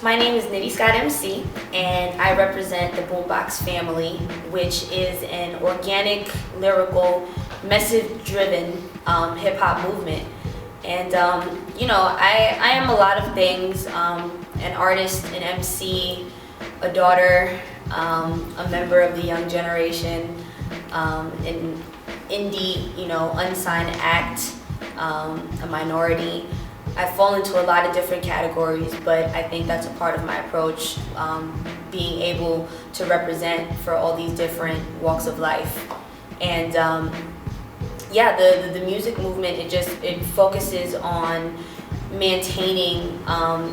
My name is Nitty Scott MC, and I represent the Boombox Family, which is an organic, lyrical, message-driven hip-hop movement. And, I am a lot of things, an artist, an MC, a daughter, a member of the young generation, an indie, unsigned act, a minority. I fall into a lot of different categories, but I think that's a part of my approach, being able to represent for all these different walks of life. And the music movement, it focuses on maintaining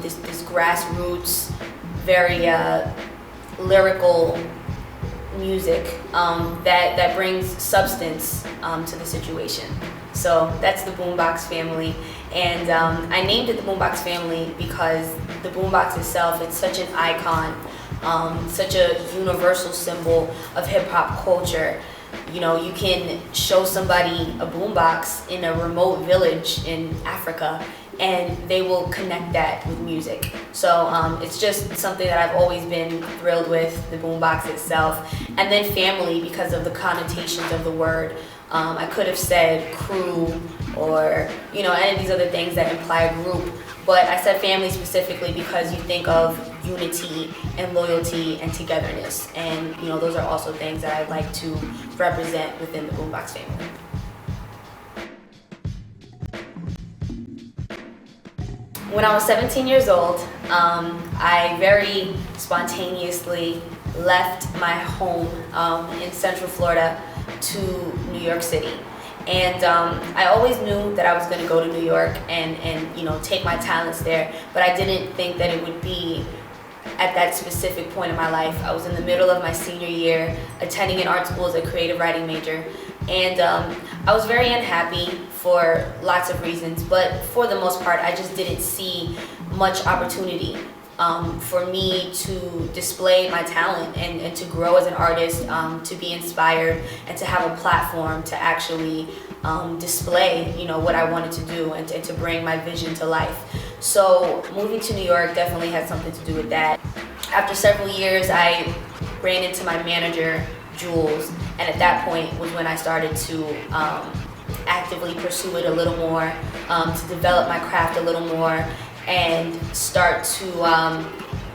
this grassroots, very lyrical music that brings substance to the situation. So that's the Boombox Family. And I named it the Boombox Family because the boombox itself, it's such an icon, such a universal symbol of hip-hop culture. You can show somebody a boombox in a remote village in Africa and they will connect that with music. So it's just something that I've always been thrilled with, the boombox itself. And then family, because of the connotations of the word. I could have said crew or, any of these other things that imply a group. But I said family specifically because you think of unity and loyalty and togetherness. And, those are also things that I'd like to represent within the Boombox Family. When I was 17 years old, I very spontaneously left my home in Central Florida to New York City. And I always knew that I was going to go to New York and take my talents there, but I didn't think that it would be at that specific point in my life. I was in the middle of my senior year, attending an art school as a creative writing major, and I was very unhappy for lots of reasons, but for the most part, I just didn't see much opportunity for me to display my talent and to grow as an artist, to be inspired and to have a platform to actually display, what I wanted to do and to bring my vision to life. So moving to New York definitely had something to do with that. After several years, I ran into my manager, Jules, and at that point was when I started to actively pursue it a little more, to develop my craft a little more, and start to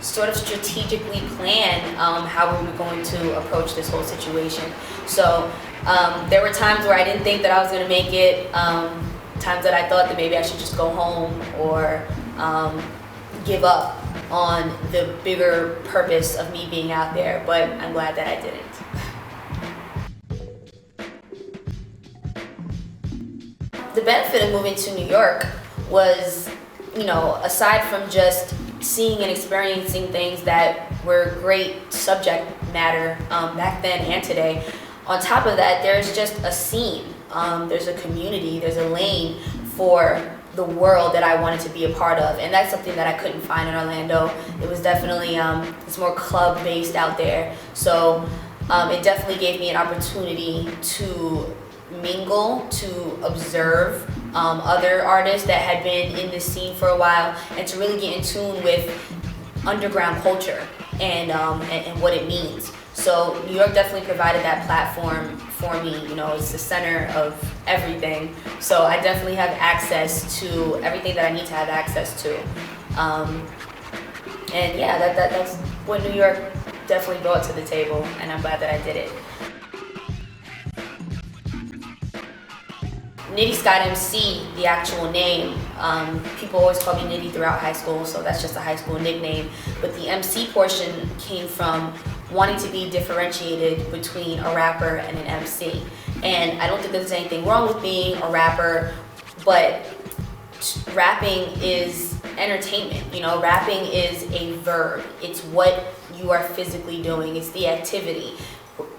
sort of strategically plan how we were going to approach this whole situation. So there were times where I didn't think that I was going to make it, times that I thought that maybe I should just go home or give up on the bigger purpose of me being out there, but I'm glad that I didn't. The benefit of moving to New York was, aside from just seeing and experiencing things that were great subject matter back then and today, on top of that, there's just a scene, there's a community, there's a lane for the world that I wanted to be a part of, and that's something that I couldn't find in Orlando. It was definitely, it's more club-based out there, so it definitely gave me an opportunity to mingle, to observe other artists that had been in this scene for a while, and to really get in tune with underground culture and what it means. So New York definitely provided that platform for me. It's the center of everything. So I definitely have access to everything that I need to have access to. That's what New York definitely brought to the table, and I'm glad that I did it. Nitty Scott MC, the actual name, people always call me Nitty throughout high school, so that's just a high school nickname. But the MC portion came from wanting to be differentiated between a rapper and an MC. And I don't think there's anything wrong with being a rapper, but rapping is entertainment. Rapping is a verb. It's what you are physically doing. It's the activity.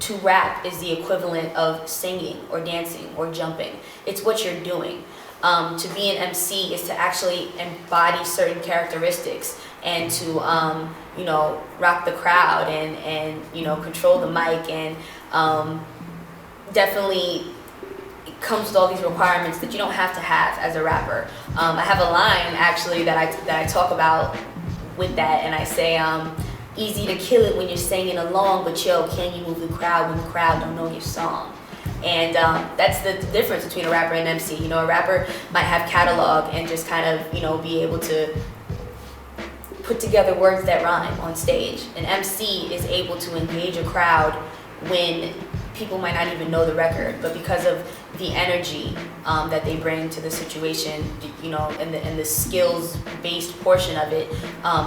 To rap is the equivalent of singing or dancing or jumping. It's what you're doing. To be an MC is to actually embody certain characteristics and to rock the crowd and control the mic, and definitely it comes with all these requirements that you don't have to have as a rapper. I have a line actually that I talk about with that, and I say, easy to kill it when you're singing along, but yo, can you move the crowd when the crowd don't know your song? And that's the difference between a rapper and an MC. You know, a rapper might have catalog and just kind of, you know, be able to put together words that rhyme on stage. An MC is able to engage a crowd when people might not even know the record, but because of the energy that they bring to the situation, you know, and the skills-based portion of it,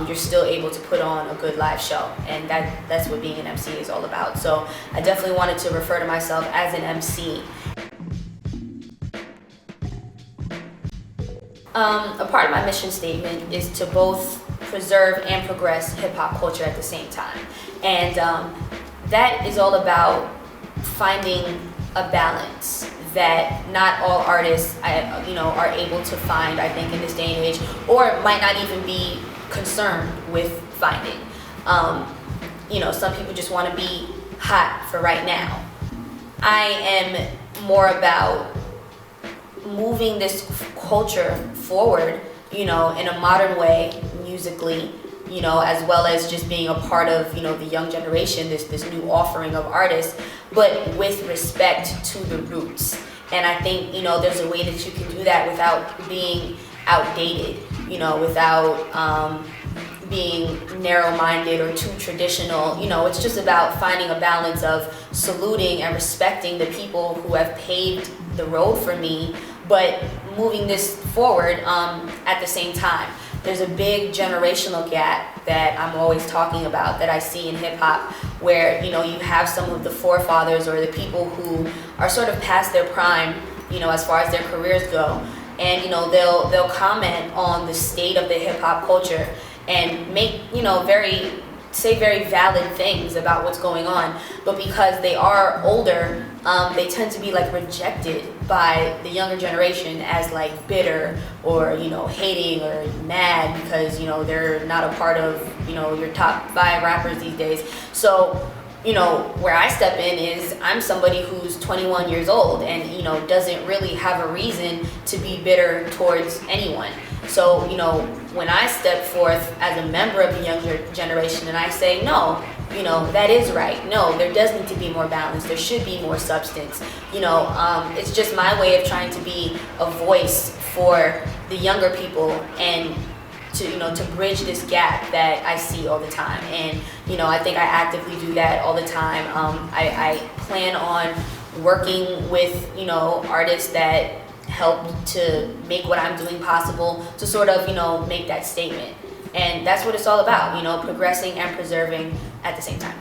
you're still able to put on a good live show, and that's what being an MC is all about. So I definitely wanted to refer to myself as an MC. A part of my mission statement is to both preserve and progress hip-hop culture at the same time, and that is all about finding a balance that not all artists, you know, are able to find, I think, in this day and age, or might not even be concerned with finding. You know, some people just want to be hot for right now. I am more about moving this culture forward, you know, in a modern way, musically, you know, as well as just being a part of, you know, the young generation, this new offering of artists, but with respect to the roots. And I think, you know, there's a way that you can do that without being outdated, you know, without being narrow-minded or too traditional. You know, it's just about finding a balance of saluting and respecting the people who have paved the road for me, but moving this forward at the same time. There's a big generational gap that I'm always talking about that I see in hip hop, where, you know, you have some of the forefathers or the people who are sort of past their prime, you know, as far as their careers go, and, you know, they'll comment on the state of the hip hop culture and make, you know, say very valid things about what's going on, but because they are older, they tend to be like rejected by the younger generation as like bitter or, you know, hating or mad because, you know, they're not a part of, you know, your top 5 rappers these days. So, you know, where I step in is I'm somebody who's 21 years old and, you know, doesn't really have a reason to be bitter towards anyone. So, you know, when I step forth as a member of the younger generation and I say, no, you know, that is right. No, there does need to be more balance. There should be more substance. You know, it's just my way of trying to be a voice for the younger people and to, you know, to bridge this gap that I see all the time. And, you know, I think I actively do that all the time. I plan on working with, you know, artists that help to make what I'm doing possible to sort of, you know, make that statement. And that's what it's all about, you know, progressing and preserving at the same time.